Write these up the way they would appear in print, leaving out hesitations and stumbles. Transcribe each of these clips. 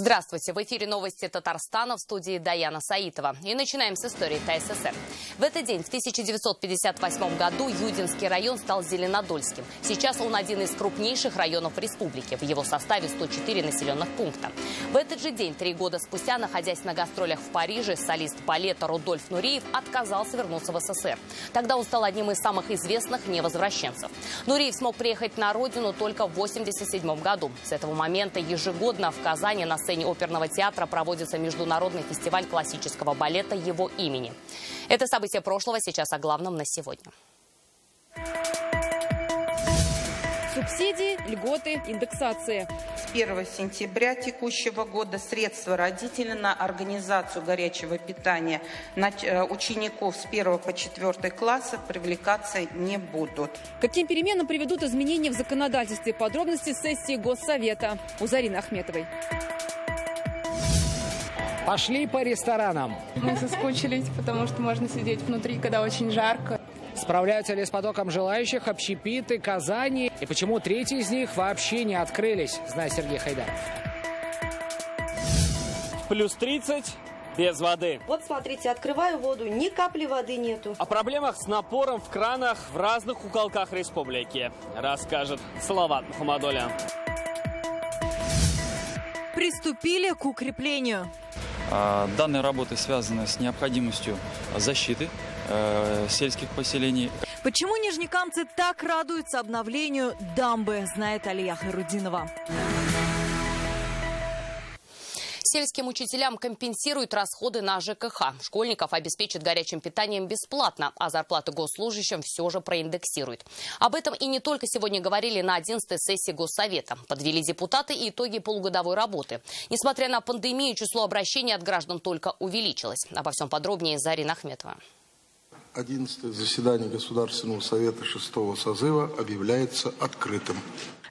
Здравствуйте! В эфире новости Татарстана, в студии Даяна Саитова. И начинаем с истории ТССР. В этот день, в 1958 году, Юдинский район стал Зеленодольским. Сейчас он один из крупнейших районов республики. В его составе 104 населенных пункта. В этот же день, 3 года спустя, находясь на гастролях в Париже, солист балета Рудольф Нуриев отказался вернуться в СССР. Тогда он стал одним из самых известных невозвращенцев. Нуриев смог приехать на родину только в 1987 году. С этого момента ежегодно в Казани на сцене оперного театра проводится международный фестиваль классического балета его имени. Это событие прошлого, сейчас о главном на сегодня. Субсидии, льготы, индексация. С 1 сентября текущего года средства родителей на организацию горячего питания учеников с 1 по 4 класса привлекаться не будут. Каким переменам приведут изменения в законодательстве? Подробности сессии Госсовета. У Зарины Ахметовой. Пошли по ресторанам. Мы соскучились, потому что можно сидеть внутри, когда очень жарко. Справляются ли с потоком желающих общепиты Казани? И почему 3 из них вообще не открылись, знает Сергей Хайдаров. Плюс 30 без воды. Вот смотрите, открываю воду, ни капли воды нету. О проблемах с напором в кранах в разных уголках республики расскажет Салават Мухаммадоля. Приступили к укреплению. Данные работы связаны с необходимостью защиты сельских поселений. Почему нижнекамцы так радуются обновлению дамбы, знает Алия Хайрудинова. Сельским учителям компенсируют расходы на ЖКХ. Школьников обеспечат горячим питанием бесплатно, а зарплаты госслужащим все же проиндексируют. Об этом и не только сегодня говорили на 11-й сессии Госсовета. Подвели депутаты и итоги полугодовой работы. Несмотря на пандемию, число обращений от граждан только увеличилось. Обо всем подробнее Зарина Ахметова. 11-е заседание Государственного совета 6-го созыва объявляется открытым.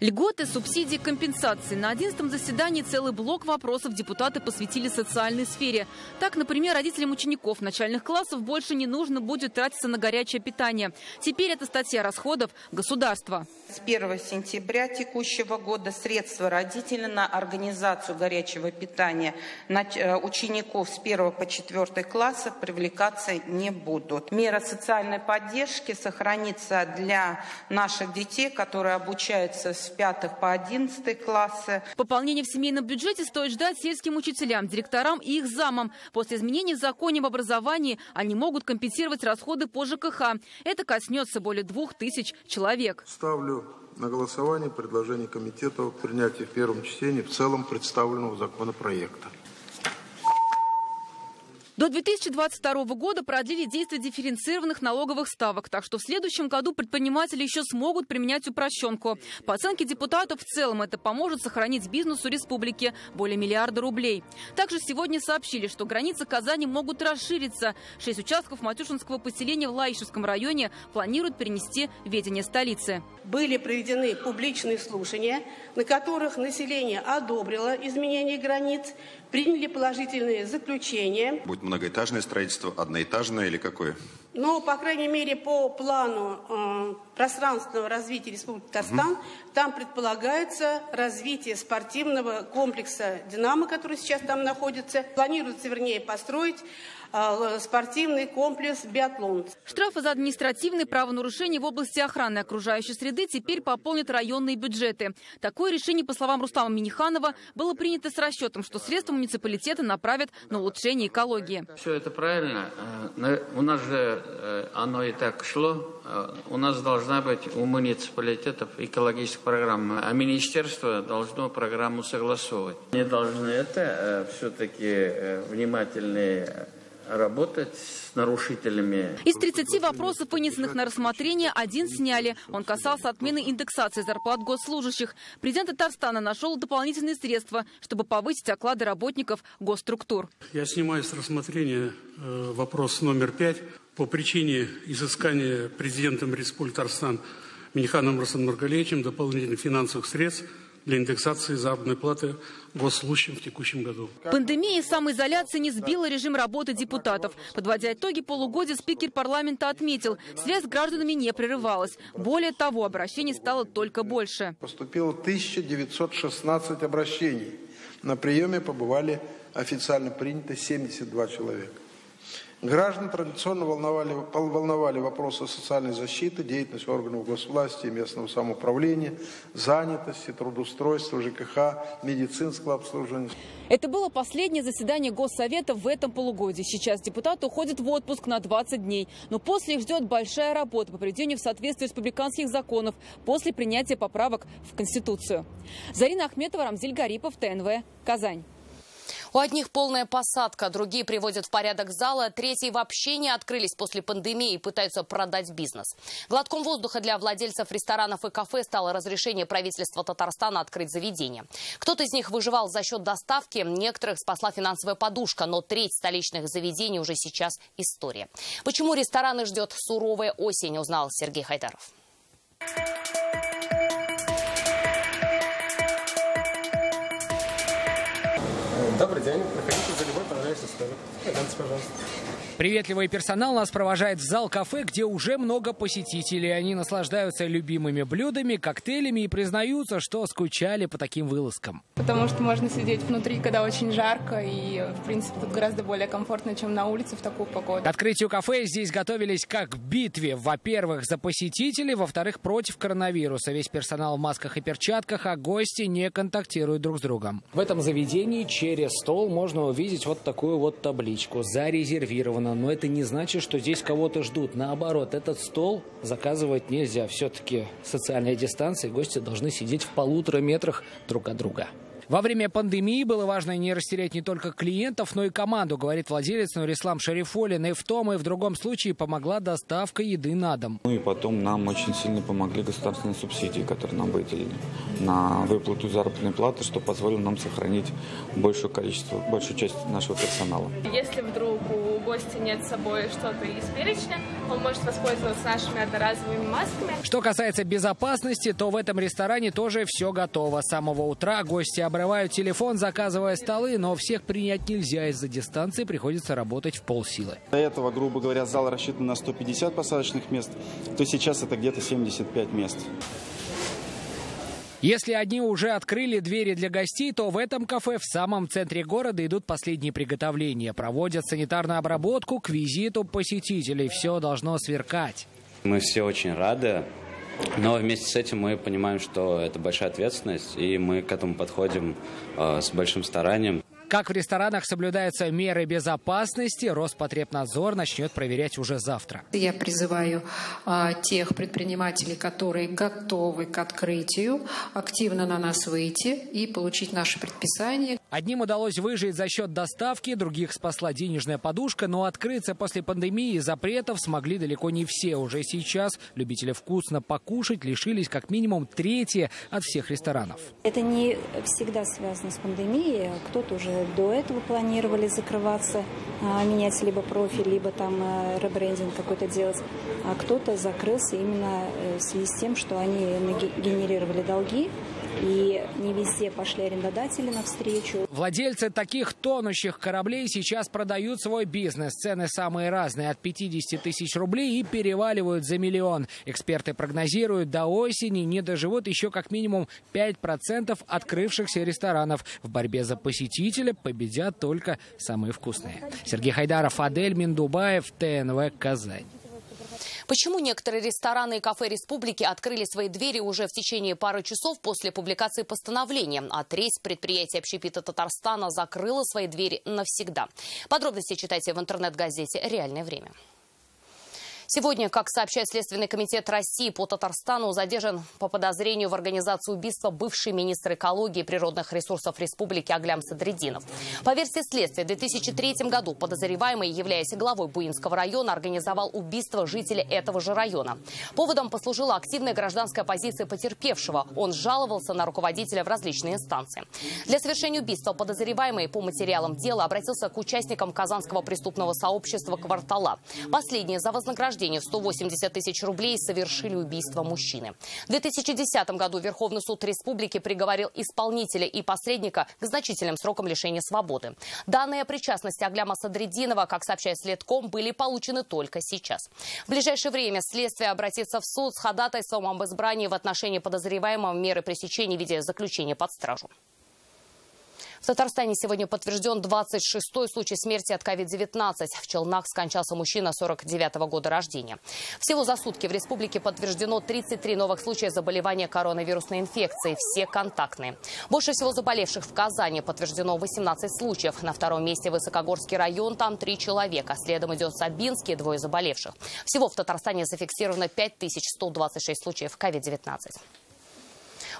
Льготы, субсидии, компенсации. На 11-м заседании целый блок вопросов депутаты посвятили социальной сфере. Так, например, родителям учеников начальных классов больше не нужно будет тратиться на горячее питание. Теперь это статья расходов государства. С 1 сентября текущего года средства родителей на организацию горячего питания учеников с 1 по 4 класса привлекаться не будут. Мера социальной поддержки сохранится для наших детей, которые обучаются с 5 по 11 классы. Пополнение в семейном бюджете стоит ждать сельским учителям, директорам и их замам. После изменений в законе об образовании они могут компенсировать расходы по ЖКХ. Это коснется более 2000 человек. Ставлю на голосование предложение комитета о принятии в первом чтении в целом представленного законопроекта. До 2022 года продлили действие дифференцированных налоговых ставок, так что в следующем году предприниматели еще смогут применять упрощенку. По оценке депутатов, в целом это поможет сохранить бизнесу республики более миллиарда рублей. Также сегодня сообщили, что границы Казани могут расшириться. 6 участков Матюшинского поселения в Лаишевском районе планируют перенести в ведение столицы. Были проведены публичные слушания, на которых население одобрило изменение границ, приняли положительные заключения. Будет многоэтажное строительство, одноэтажное или какое? Но, по крайней мере, по плану пространственного развития Республики Татарстан, там предполагается развитие спортивного комплекса «Динамо», который сейчас там находится. Планируется, вернее, построить спортивный комплекс «Биатлон». Штрафы за административные правонарушения в области охраны окружающей среды теперь пополнят районные бюджеты. Такое решение, по словам Рустама Миниханова, было принято с расчетом, что средства муниципалитета направят на улучшение экологии. Все это правильно. У нас же оно и так шло. У нас должна быть у муниципалитетов экологическая программа, а министерство должно программу согласовывать. Они должны это все-таки внимательнее работать с нарушителями. Из 30 вопросов, вынесенных на рассмотрение, 1 сняли. Он касался отмены индексации зарплат госслужащих. Президент Татарстана нашел дополнительные средства, чтобы повысить оклады работников госструктур. Я снимаю с рассмотрения вопрос номер 5 по причине изыскания президентом Республики Татарстан Миниханом Рустамом Нургалиевичем дополнительных финансовых средств для индексации заработной платы госслужащим в текущем году. Пандемия и самоизоляция не сбила режим работы депутатов. Подводя итоги полугодия, спикер парламента отметил, связь с гражданами не прерывалась. Более того, обращений стало только больше. Поступило 1916 обращений. На приеме побывали официально принято 72 человека. Граждан традиционно волновали вопросы социальной защиты, деятельность органов госвласти и местного самоуправления, занятости, трудоустройства, ЖКХ, медицинского обслуживания. Это было последнее заседание Госсовета в этом полугодии. Сейчас депутаты уходят в отпуск на 20 дней. Но после их ждет большая работа по приведению в соответствие республиканских законов после принятия поправок в Конституцию. Зарина Ахметова, Рамзиль Гарипов, ТНВ, Казань. У одних полная посадка, другие приводят в порядок залы, третьи вообще не открылись после пандемии и пытаются продать бизнес. Глотком воздуха для владельцев ресторанов и кафе стало разрешение правительства Татарстана открыть заведения. Кто-то из них выживал за счет доставки, некоторых спасла финансовая подушка, но треть столичных заведений уже сейчас история. Почему рестораны ждет суровая осень, узнал Сергей Хайдаров. Добрый день. Проходите за любой понравившийся столик. Пожалуйста, пожалуйста. Приветливый персонал нас провожает в зал кафе, где уже много посетителей. Они наслаждаются любимыми блюдами, коктейлями и признаются, что скучали по таким вылазкам. Потому что можно сидеть внутри, когда очень жарко, и, в принципе, тут гораздо более комфортно, чем на улице в такую погоду. К открытию кафе здесь готовились как к битве. Во-первых, за посетителей, во-вторых, против коронавируса. Весь персонал в масках и перчатках, а гости не контактируют друг с другом. В этом заведении через стол можно увидеть вот такую вот табличку «Зарезервировано». Но это не значит, что здесь кого-то ждут. Наоборот, этот стол заказывать нельзя. Все-таки социальная дистанция, гости должны сидеть в 1,5 метрах друг от друга. Во время пандемии было важно не растерять не только клиентов, но и команду, говорит владелец Нурислам Шарифуллин. И в том, и в другом случае помогла доставка еды на дом. Ну и потом нам очень сильно помогли государственные субсидии, которые нам выделили на выплату заработной платы, что позволило нам сохранить большую часть нашего персонала. Если вдруг у гостя нет с собой что-то из перечня, он может воспользоваться нашими одноразовыми масками. Что касается безопасности, то в этом ресторане тоже все готово. С самого утра гости обрывают телефон, заказывая столы, но всех принять нельзя из-за дистанции, приходится работать в полсилы. До этого, грубо говоря, зал рассчитан на 150 посадочных мест, то сейчас это где-то 75 мест. Если одни уже открыли двери для гостей, то в этом кафе в самом центре города идут последние приготовления. Проводят санитарную обработку к визиту посетителей. Все должно сверкать. Мы все очень рады. Но вместе с этим мы понимаем, что это большая ответственность, и мы к этому подходим с большим старанием. Как в ресторанах соблюдаются меры безопасности, Роспотребнадзор начнет проверять уже завтра. Я призываю тех предпринимателей, которые готовы к открытию, активно на нас выйти и получить наши предписания. Одним удалось выжить за счет доставки, других спасла денежная подушка, но открыться после пандемии и запретов смогли далеко не все. Уже сейчас любители вкусно покушать лишились как минимум трети от всех ресторанов. Это не всегда связано с пандемией. Кто-то уже до этого планировали закрываться, менять либо профиль, либо там ребрендинг какой-то делать. А кто-то закрылся именно в связи с тем, что они генерировали долги. И не везде пошли арендодатели навстречу. Владельцы таких тонущих кораблей сейчас продают свой бизнес. Цены самые разные, от 50 тысяч рублей и переваливают за 1 миллион. Эксперты прогнозируют, до осени не доживут еще как минимум 5% открывшихся ресторанов. В борьбе за посетителя победят только самые вкусные. Сергей Хайдаров, Адель Миндубаев, ТНВ, Казань. Почему некоторые рестораны и кафе республики открыли свои двери уже в течение пары часов после публикации постановления, а треть предприятий общепита Татарстана закрыла свои двери навсегда? Подробности читайте в интернет-газете «Реальное время». Сегодня, как сообщает Следственный комитет России по Татарстану, задержан по подозрению в организации убийства бывший министр экологии и природных ресурсов республики Аглям Садреддинов. По версии следствия, в 2003 году подозреваемый, являясь главой Буинского района, организовал убийство жителя этого же района. Поводом послужила активная гражданская позиция потерпевшего. Он жаловался на руководителя в различные инстанции. Для совершения убийства подозреваемый по материалам дела обратился к участникам казанского преступного сообщества «Квартала». Последние за вознаграждение вознаграждение в 180 тысяч рублей и совершили убийство мужчины. В 2010 году Верховный суд республики приговорил исполнителя и посредника к значительным срокам лишения свободы. Данные о причастности Агляма Садриддинова, как сообщает Следком, были получены только сейчас. В ближайшее время следствие обратится в суд с ходатайством об избрании в отношении подозреваемого меры пресечения в виде заключения под стражу. В Татарстане сегодня подтвержден 26-й случай смерти от COVID-19. В Челнах скончался мужчина 49-го года рождения. Всего за сутки в республике подтверждено 33 новых случая заболевания коронавирусной инфекцией. Все контактные. Больше всего заболевших в Казани подтверждено 18 случаев. На втором месте Высокогорский район, там 3 человека. Следом идет Сабинский, 2 заболевших. Всего в Татарстане зафиксировано 5126 случаев COVID-19.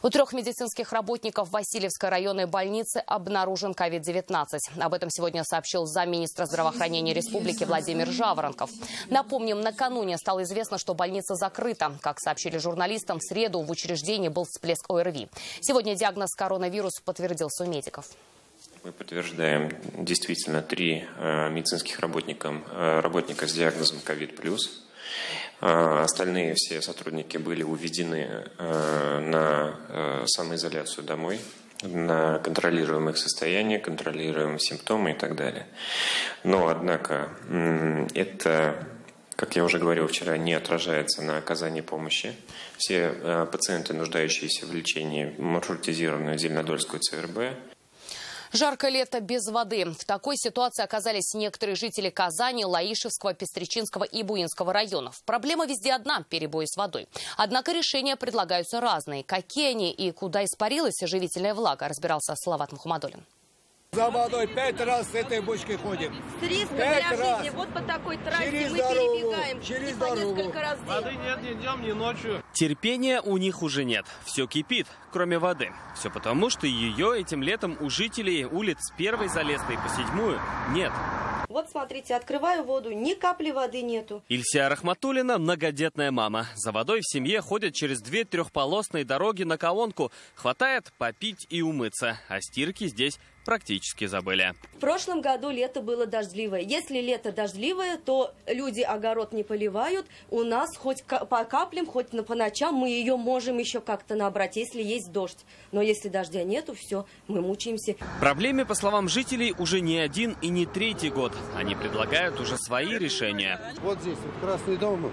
У 3 медицинских работников Васильевской районной больницы обнаружен COVID-19. Об этом сегодня сообщил замминистра здравоохранения республики Владимир Жаворонков. Напомним, накануне стало известно, что больница закрыта. Как сообщили журналистам, в среду в учреждении был всплеск ОРВИ. Сегодня диагноз коронавирус подтвердился у медиков. Мы подтверждаем действительно 3 медицинских работника с диагнозом COVID+. Остальные все сотрудники были уведены на самоизоляцию домой, на контролируемых состояния, контролируемые симптомы и так далее. Но, однако, это, как я уже говорил вчера, не отражается на оказании помощи. Все пациенты, нуждающиеся в лечении, маршрутизированы в Зеленодольскую ЦРБ. Жаркое лето без воды. В такой ситуации оказались некоторые жители Казани, Лаишевского, Пестричинского и Буинского районов. Проблема везде одна – перебои с водой. Однако решения предлагаются разные. Какие они и куда испарилась живительная влага, разбирался Салават Мухаммадулин. За водой 5 раз с этой бочкой ходим. С риском для жизни. Вот по такой трассе мы перебегаем. Через по несколько раз в день. Воды нет ни днем, ни ночью. Терпения у них уже нет. Все кипит, кроме воды. Все потому, что ее этим летом у жителей улиц с 1-й Залесной по 7-ю нет. Вот смотрите, открываю воду, ни капли воды нету. Ильсия Рахматуллина – многодетная мама. За водой в семье ходят через 2 3-полосные дороги на Каонку. Хватает попить и умыться. А стирки здесь практически забыли. В прошлом году лето было дождливое. Если лето дождливое, то люди огород не поливают. У нас хоть по каплям, хоть по ночам мы ее можем еще как-то набрать, если есть дождь. Но если дождя нету, все, мы мучаемся. Проблеме, по словам жителей, уже не 1 и не 3-й год. Они предлагают уже свои решения. Вот здесь, вот Красный дом.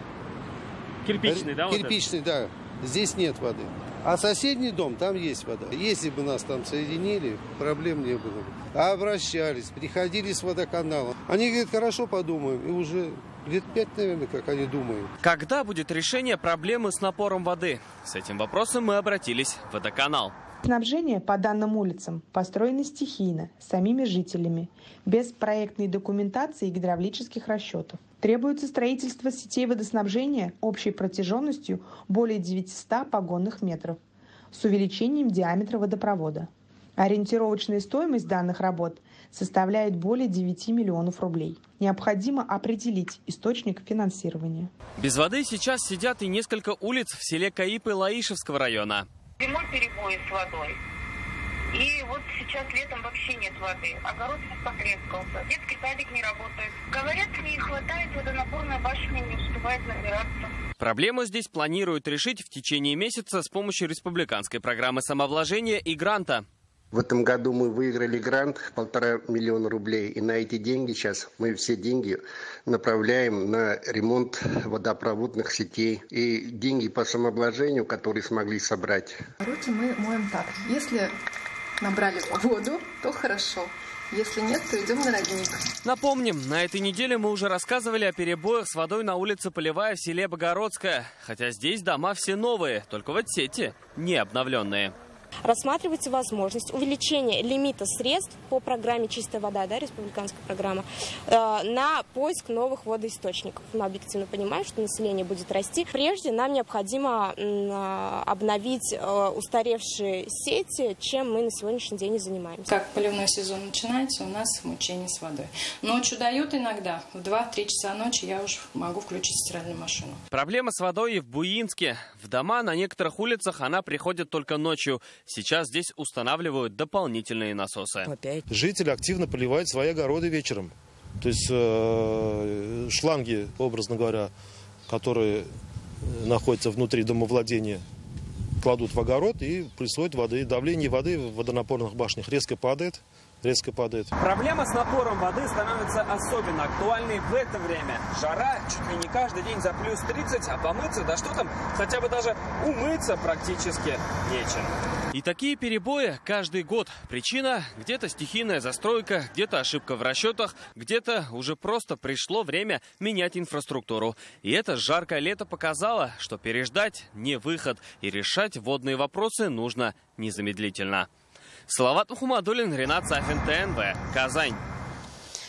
Кирпичный, да? Кирпичный, да. Здесь нет воды. А соседний дом, там есть вода. Если бы нас там соединили, проблем не было бы. Обращались, приходили с водоканала. Они говорят, хорошо, подумаем. И уже лет 5, наверное, как они думают. Когда будет решение проблемы с напором воды? С этим вопросом мы обратились в водоканал. Снабжение по данным улицам построено стихийно, самими жителями, без проектной документации и гидравлических расчетов. Требуется строительство сетей водоснабжения общей протяженностью более 900 погонных метров с увеличением диаметра водопровода. Ориентировочная стоимость данных работ составляет более 9 миллионов рублей. Необходимо определить источник финансирования. Без воды сейчас сидят и несколько улиц в селе Каипы Лаишевского района. Зимой перебои с водой. И вот сейчас летом вообще нет воды. Огород потрескался. Детский садик не работает. Говорят, не хватает, водонапорная башня не успевает набираться. Проблему здесь планируют решить в течение месяца с помощью республиканской программы самовложения и гранта. В этом году мы выиграли грант 1,5 миллиона рублей. И на эти деньги сейчас мы все деньги направляем на ремонт водопроводных сетей. И деньги по самовложению, которые смогли собрать. Руки мы моем так. Если набрали воду, то хорошо. Если нет, то идем на родник. Напомним, на этой неделе мы уже рассказывали о перебоях с водой на улице Полевая в селе Богородское. Хотя здесь дома все новые, только вот сети не обновленные. Рассматривается возможность увеличения лимита средств по программе «Чистая вода», да, республиканская программа, на поиск новых водоисточников. Мы объективно понимаем, что население будет расти. Прежде нам необходимо обновить устаревшие сети, чем мы на сегодняшний день и занимаемся. Как поливной сезон начинается, у нас мучение с водой. Ночью дают иногда. В 2-3 часа ночи я уже могу включить стиральную машину. Проблема с водой и в Буинске. В дома на некоторых улицах она приходит только ночью. Сейчас здесь устанавливают дополнительные насосы. Жители активно поливают свои огороды вечером. То есть шланги, образно говоря, которые находятся внутри домовладения, кладут в огород и присвоят воды. Давление воды в водонапорных башнях резко падает. Проблема с напором воды становится особенно актуальной в это время. Жара, чуть ли не каждый день за плюс 30, а помыться, да что там, хотя бы даже умыться практически нечем. И такие перебои каждый год. Причина – где-то стихийная застройка, где-то ошибка в расчетах, где-то уже просто пришло время менять инфраструктуру. И это жаркое лето показало, что переждать не выход, и решать водные вопросы нужно незамедлительно. Салават Мухаммадуллин, Ренат Сафин, ТНВ, Казань.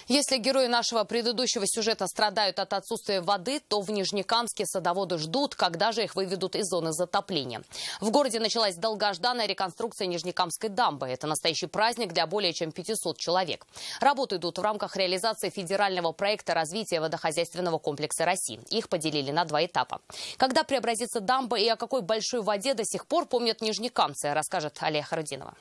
Если герои нашего предыдущего сюжета страдают от отсутствия воды, то в Нижнекамске садоводы ждут, когда же их выведут из зоны затопления. В городе началась долгожданная реконструкция Нижнекамской дамбы. Это настоящий праздник для более чем 500 человек. Работы идут в рамках реализации федерального проекта развития водохозяйственного комплекса России. Их поделили на 2 этапа. Когда преобразится дамба и о какой большой воде до сих пор помнят нижнекамцы, расскажет Алия Харудинова.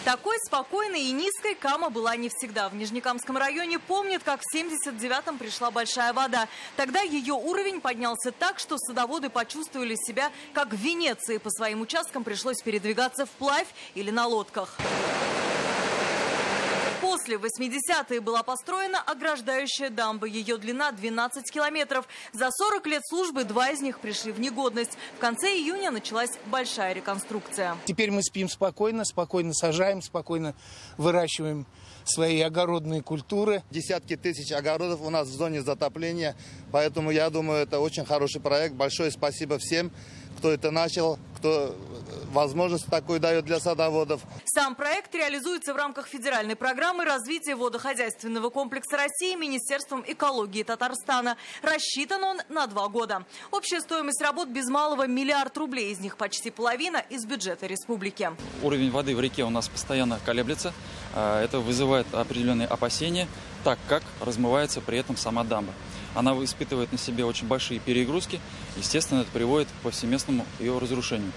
Такой спокойной и низкой Кама была не всегда. В Нижнекамском районе помнят, как в 79-м пришла большая вода. Тогда ее уровень поднялся так, что садоводы почувствовали себя как в Венеции. По своим участкам пришлось передвигаться вплавь или на лодках. После 80-е была построена ограждающая дамба. Ее длина 12 километров. За 40 лет службы 2 из них пришли в негодность. В конце июня началась большая реконструкция. Теперь мы спим спокойно, спокойно сажаем, спокойно выращиваем свои огородные культуры. Десятки тысяч огородов у нас в зоне затопления. Поэтому я думаю, это очень хороший проект. Большое спасибо всем, кто это начал, кто возможность такую дает для садоводов. Сам проект реализуется в рамках федеральной программы развития водохозяйственного комплекса России Министерством экологии Татарстана. Рассчитан он на 2 года. Общая стоимость работ без малого 1 миллиард рублей. Из них почти половина из бюджета республики. Уровень воды в реке у нас постоянно колеблется. Это вызывает определенные опасения, так как размывается при этом сама дамба. Она испытывает на себе очень большие перегрузки. Естественно, это приводит к повсеместному ее разрушению.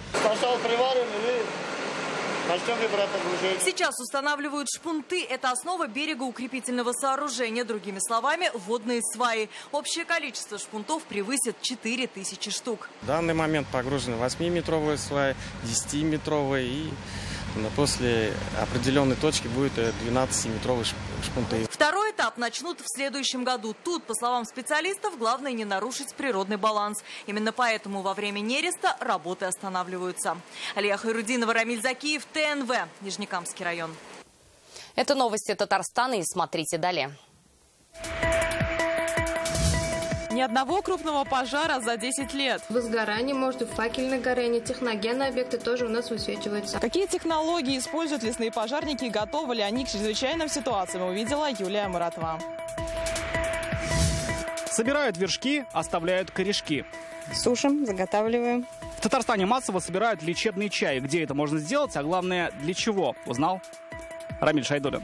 Сейчас устанавливают шпунты. Это основа берегоукрепительного сооружения. Другими словами, водные сваи. Общее количество шпунтов превысит 4000 штук. В данный момент погружены 8-метровые сваи, 10-метровые и после определенной точки будет 12-метровые шпунты. Второй этап начнут в следующем году. Тут, по словам специалистов, главное не нарушить природный баланс. Именно поэтому во время нереста работы останавливаются. Алия Хайрудинова, Рамиль Закиев, ТНВ, Нижнекамский район. Это новости Татарстана, и смотрите далее. Ни одного крупного пожара за 10 лет. Возгорание, может, и факельное горение, техногенные объекты тоже у нас высвечиваются. Какие технологии используют лесные пожарники и готовы ли они к чрезвычайным ситуациям, увидела Юлия Муратова. Собирают вершки, оставляют корешки. Сушим, заготавливаем. В Татарстане массово собирают лечебный чай. Где это можно сделать, а главное, для чего? Узнал Рамиль Шайдуллин.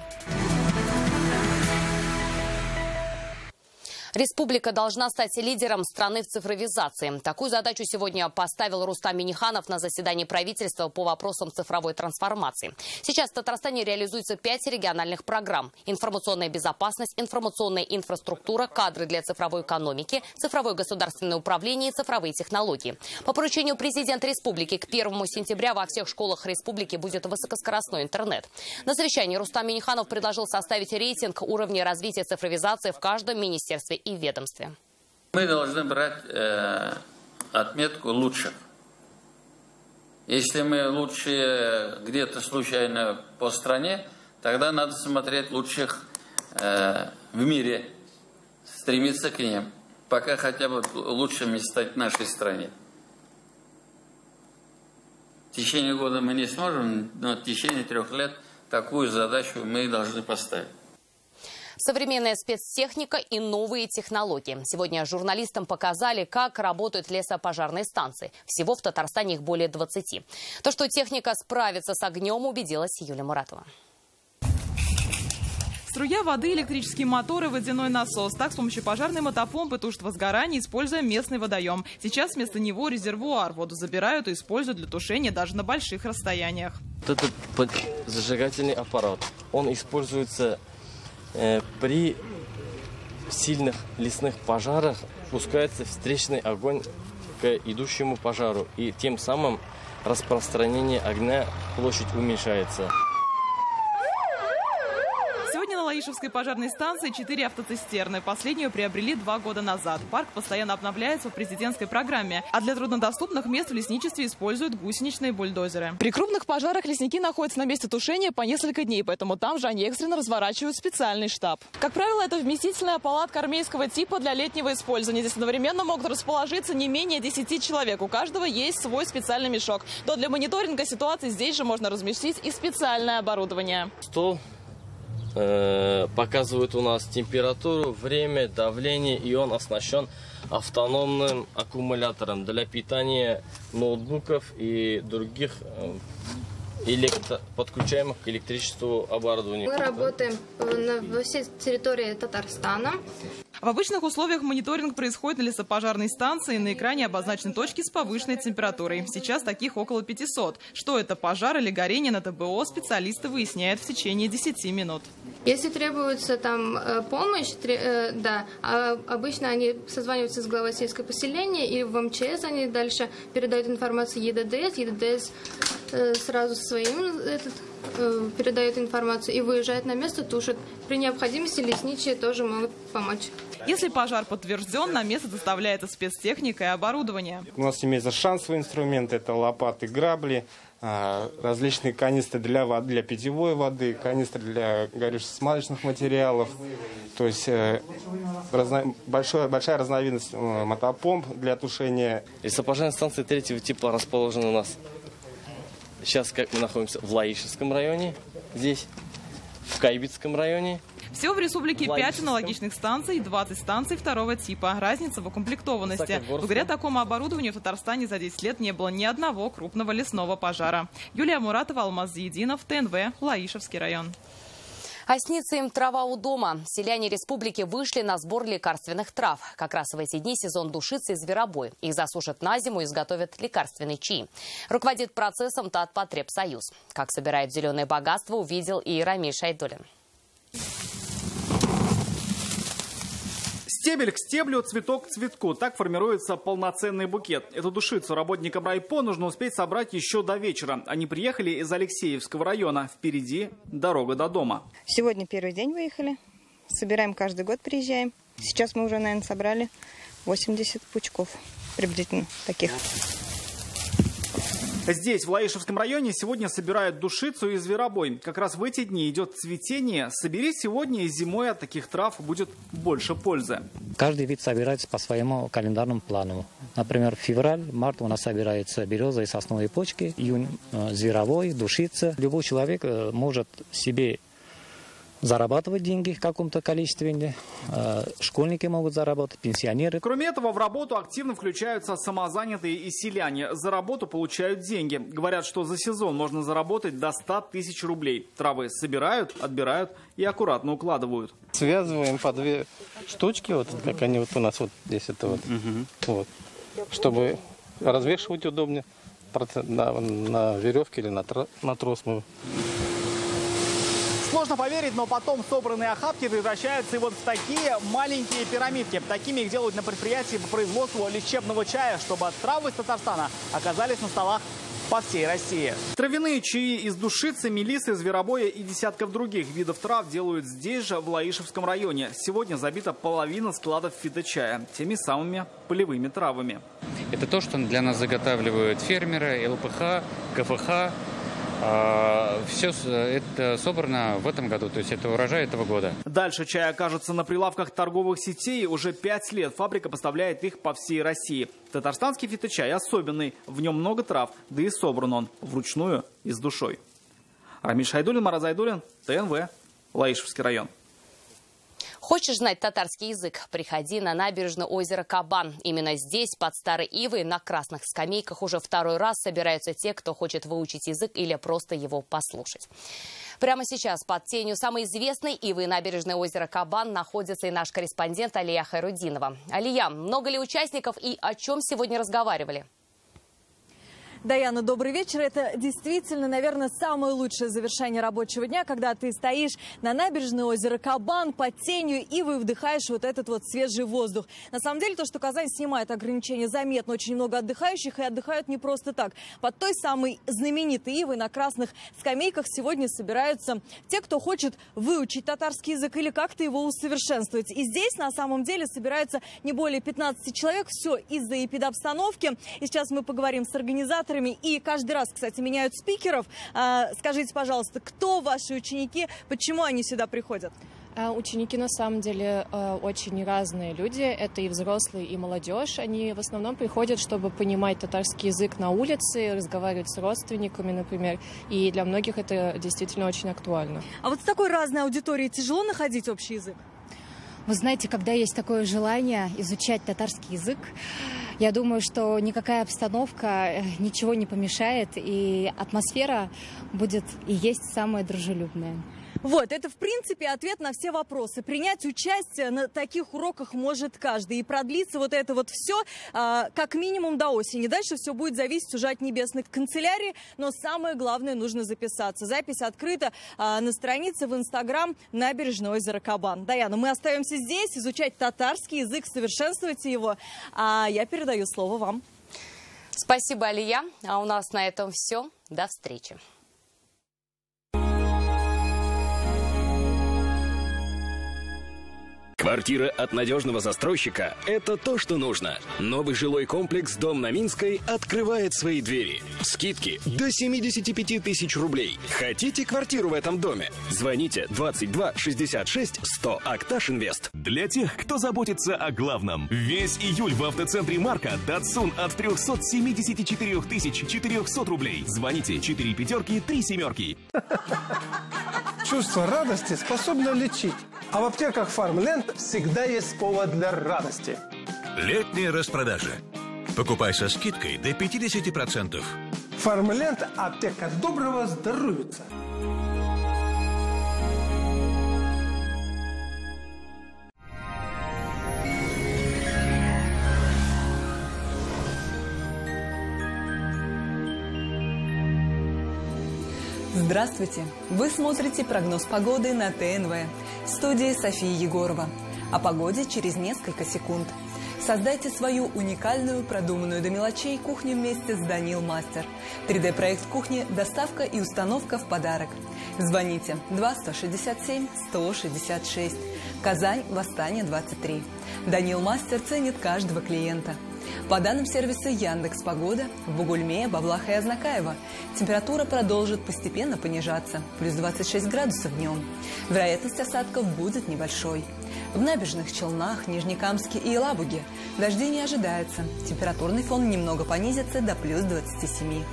Республика должна стать лидером страны в цифровизации. Такую задачу сегодня поставил Рустам Минниханов на заседании правительства по вопросам цифровой трансформации. Сейчас в Татарстане реализуется 5 региональных программ. Информационная безопасность, информационная инфраструктура, кадры для цифровой экономики, цифровое государственное управление и цифровые технологии. По поручению президента республики к 1 сентября во всех школах республики будет высокоскоростной интернет. На совещании Рустам Минниханов предложил составить рейтинг уровня развития цифровизации в каждом министерстве и ведомстве. Мы должны брать отметку лучших. Если мы лучшие где-то случайно по стране, тогда надо смотреть лучших в мире, стремиться к ним, пока хотя бы лучшими стать в нашей стране. В течение года мы не сможем, но в течение 3 лет такую задачу мы должны поставить. Современная спецтехника и новые технологии. Сегодня журналистам показали, как работают лесопожарные станции. Всего в Татарстане их более 20. То, что техника справится с огнем, убедилась Юлия Муратова. Струя воды, электрические моторы, водяной насос. Так, с помощью пожарной мотопомпы тушат возгорание, используя местный водоем. Сейчас вместо него резервуар. Воду забирают и используют для тушения даже на больших расстояниях. Вот этот зажигательный аппарат, он используется при сильных лесных пожарах пускается встречный огонь к идущему пожару. И тем самым распространение огня, площадь уменьшается. Сегодня на Лаишевской пожарной станции 4 автоцистерны. Последнюю приобрели 2 года назад. Парк постоянно обновляется в президентской программе. А для труднодоступных мест в лесничестве используют гусеничные бульдозеры. При крупных пожарах лесники находятся на месте тушения по несколько дней, поэтому там же они экстренно разворачивают специальный штаб. Как правило, это вместительная палатка армейского типа для летнего использования. Здесь одновременно могут расположиться не менее 10 человек. У каждого есть свой специальный мешок. Но для мониторинга ситуации здесь же можно разместить и специальное оборудование. Стол показывает у нас температуру, время, давление, и он оснащен автономным аккумулятором для питания ноутбуков и других подключаемых к электричеству оборудований. Мы работаем во всей территории Татарстана. В обычных условиях мониторинг происходит на лесопожарной станции. На экране обозначены точки с повышенной температурой. Сейчас таких около 500. Что это, пожар или горение на ТБО, специалисты выясняют в течение 10 минут. Если требуется там помощь, да, обычно они созваниваются с главой сельского поселения, и в МЧС они дальше передают информацию ЕДДС. ЕДДС сразу своим передает информацию и выезжает на место, тушит. При необходимости лесничие тоже могут помочь. Если пожар подтвержден, на место доставляется спецтехника и оборудование. У нас имеются шансовые инструменты, это лопаты, грабли, различные канистры для воды, для питьевой воды, канистры для горюче-смазочных материалов. То есть большая разновидность мотопомп для тушения. Лесопожарная станция 3-го типа расположена у нас. Сейчас мы находимся в Лаишевском районе, здесь, в Кайбицком районе. Всего в республике 5 аналогичных станций, 20 станций 2-го типа. Разница в укомплектованности. Благодаря такому оборудованию в Татарстане за 10 лет не было ни одного крупного лесного пожара. Юлия Муратова, Алмаз Зиединов, ТНВ, Лаишевский район. А снится им трава у дома. Селяне республики вышли на сбор лекарственных трав. Как раз в эти дни сезон душицы и зверобой. Их засушат на зиму и изготовят лекарственный чай. Руководит процессом Татпотребсоюз. Как собирают зеленое богатство, увидел и Рамиль Шайдулин. Стебель к стеблю, цветок к цветку. Так формируется полноценный букет. Эту душицу работникам райпо нужно успеть собрать еще до вечера. Они приехали из Алексеевского района. Впереди дорога до дома. Сегодня первый день выехали. Собираем, каждый год приезжаем. Сейчас мы уже, наверное, собрали 80 пучков приблизительно таких. Здесь, в Лаишевском районе, сегодня собирают душицу и зверобой. Как раз в эти дни идет цветение. Собери сегодня, и зимой от таких трав будет больше пользы. Каждый вид собирается по своему календарному плану. Например, февраль, март у нас собираются береза и сосновые почки, июнь зверовой, душица. Любой человек может себе зарабатывать деньги в каком-то количестве. Школьники могут заработать, пенсионеры. Кроме этого, в работу активно включаются самозанятые и селяне. За работу получают деньги. Говорят, что за сезон можно заработать до 100 тысяч рублей. Травы собирают, отбирают и аккуратно укладывают. Связываем по 2 штучки, вот как они вот у нас вот здесь это вот, вот, чтобы развешивать удобнее на веревке или на трос. Сложно поверить, но потом собранные охапки превращаются и вот в такие маленькие пирамидки. Такими их делают на предприятии по производству лечебного чая, чтобы травы из Татарстана оказались на столах по всей России. Травяные чаи из душицы, мелисы, зверобоя и десятков других видов трав делают здесь же, в Лаишевском районе. Сегодня забита половина складов фиточая теми самыми полевыми травами. Это то, что для нас заготавливают фермеры, ЛПХ, КФХ. Все это собрано в этом году, то есть это урожай этого года. Дальше чай окажется на прилавках торговых сетей. Уже 5 лет фабрика поставляет их по всей России. Татарстанский фиточай особенный. В нем много трав, да и собран он вручную и с душой. Рамиль Шайдулин, Марат Зайдулин, ТНВ, Лаишевский район. Хочешь знать татарский язык? Приходи на набережную озера Кабан. Именно здесь, под Старой Ивой, на красных скамейках уже второй раз собираются те, кто хочет выучить язык или просто его послушать. Прямо сейчас под тенью самой известной ивы набережной озера Кабан находится и наш корреспондент Алия Хайрудинова. Алия, много ли участников и о чем сегодня разговаривали? Даяна, добрый вечер. Это действительно, наверное, самое лучшее завершение рабочего дня, когда ты стоишь на набережной озера Кабан под тенью и вы вдыхаешь вот этот вот свежий воздух. На самом деле, то, что Казань снимает ограничения, заметно. Очень много отдыхающих, и отдыхают не просто так. Под той самой знаменитой ивой на красных скамейках сегодня собираются те, кто хочет выучить татарский язык или как-то его усовершенствовать. И здесь на самом деле собираются не более 15 человек. Все из-за эпидобстановки. И сейчас мы поговорим с организаторами. И каждый раз, кстати, меняют спикеров. Скажите, пожалуйста, кто ваши ученики, почему они сюда приходят? Ученики на самом деле очень разные люди. Это и взрослые, и молодежь. Они в основном приходят, чтобы понимать татарский язык на улице, разговаривать с родственниками, например. И для многих это действительно очень актуально. А вот с такой разной аудиторией тяжело находить общий язык? Вы знаете, когда есть такое желание изучать татарский язык, я думаю, что никакая обстановка ничего не помешает, и атмосфера будет и есть самая дружелюбная. Вот, это, в принципе, ответ на все вопросы. Принять участие на таких уроках может каждый. И продлится вот это вот все как минимум до осени. Дальше все будет зависеть уже от небесных канцелярий. Но самое главное, нужно записаться. Запись открыта на странице в Инстаграм «Набережное озеро Кабан». Даяна, мы остаемся здесь, изучать татарский язык, совершенствуйте его. А я передаю слово вам. Спасибо, Алия. А у нас на этом все. До встречи. Квартира от надежного застройщика – это то, что нужно. Новый жилой комплекс «Дом на Минской» открывает свои двери. Скидки до 75 тысяч рублей. Хотите квартиру в этом доме? Звоните 22 66 100 Акташ Инвест. Для тех, кто заботится о главном. Весь июль в автоцентре «Марка» Datsun от 374 400 рублей. Звоните 4 пятерки 3 семерки. Чувство радости способно лечить. А в аптеках «Фармленд» всегда есть повод для радости. Летняя распродажа. Покупай со скидкой до 50%. «Фармленд» – аптека доброго здоровья. Здравствуйте! Вы смотрите прогноз погоды на ТНВ. В студии София Егорова. О погоде через несколько секунд. Создайте свою уникальную, продуманную до мелочей кухню вместе с Данил Мастер. 3D-проект кухни, доставка и установка в подарок. Звоните 2-167-166. Казань, Восстание, 23. Данил Мастер ценит каждого клиента. По данным сервиса Яндекс.Погода, в Бугульме, Бавлаха и Азнакаево температура продолжит постепенно понижаться, плюс 26 градусов днем. Вероятность осадков будет небольшой. В Набережных Челнах, Нижнекамске и Елабуге дождей не ожидается. Температурный фон немного понизится до плюс 27.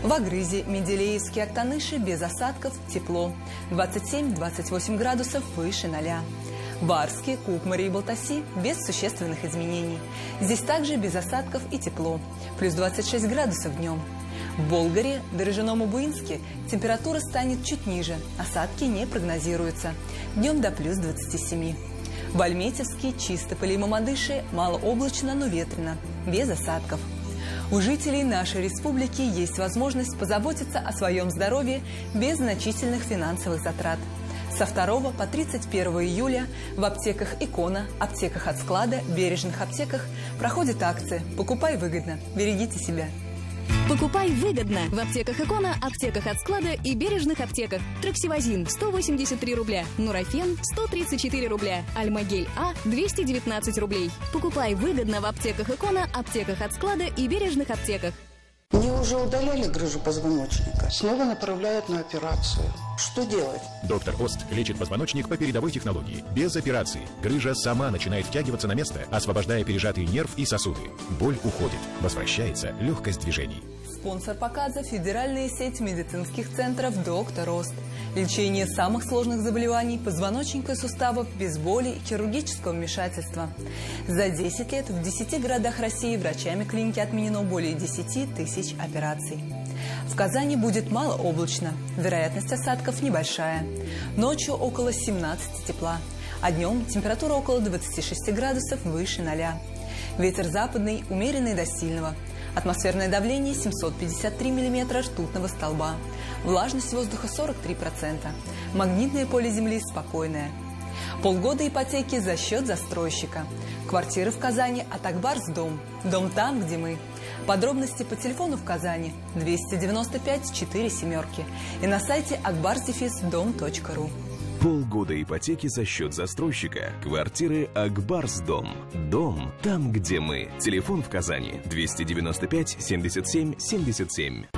В Агрызе, Менделеевске, Актаныши без осадков тепло. 27-28 градусов выше 0. В Арске, Кукмаре и Балтаси без существенных изменений. Здесь также без осадков и тепло. Плюс 26 градусов днем. В Болгаре, Дорожном и Буинске температура станет чуть ниже. Осадки не прогнозируются. Днем до плюс 27. В Альметьевске, Чистополе и Мамадыше малооблачно, но ветрено. Без осадков. У жителей нашей республики есть возможность позаботиться о своем здоровье без значительных финансовых затрат. Со 2 по 31 июля в аптеках «Икона», аптеках от склада, бережных аптеках проходит акция «Покупай выгодно, берегите себя». Покупай выгодно в аптеках «Икона», аптеках от склада и бережных аптеках. Троксивазин – 183 рубля, Нурофен – 134 рубля, Альмагель А – 219 рублей. Покупай выгодно в аптеках «Икона», аптеках от склада и бережных аптеках. Мне уже удаляли грыжу позвоночника. Снова направляют на операцию. Что делать? Доктор Ост лечит позвоночник по передовой технологии. Без операции. Грыжа сама начинает втягиваться на место, освобождая пережатый нерв и сосуды. Боль уходит. Возвращается легкость движений. Спонсор показа – федеральная сеть медицинских центров «Доктор Ост». Лечение самых сложных заболеваний позвоночника и суставов без боли и хирургического вмешательства. За 10 лет в 10 городах России врачами клиники отменено более 10 тысяч операций. В Казани будет малооблачно, вероятность осадков небольшая. Ночью около 17 тепла, а днем температура около 26 градусов выше 0. Ветер западный, умеренный до сильного. Атмосферное давление 753 мм ртутного столба. Влажность воздуха 43%. Магнитное поле Земли спокойное. Полгода ипотеки за счет застройщика. Квартиры в Казани от Акбарсдом. Дом там, где мы. Подробности по телефону в Казани 295 47 и на сайте akbars-dom.ru. Полгода ипотеки за счет застройщика. Квартиры Акбарсдом. Дом там, где мы. Телефон в Казани 295 77 77.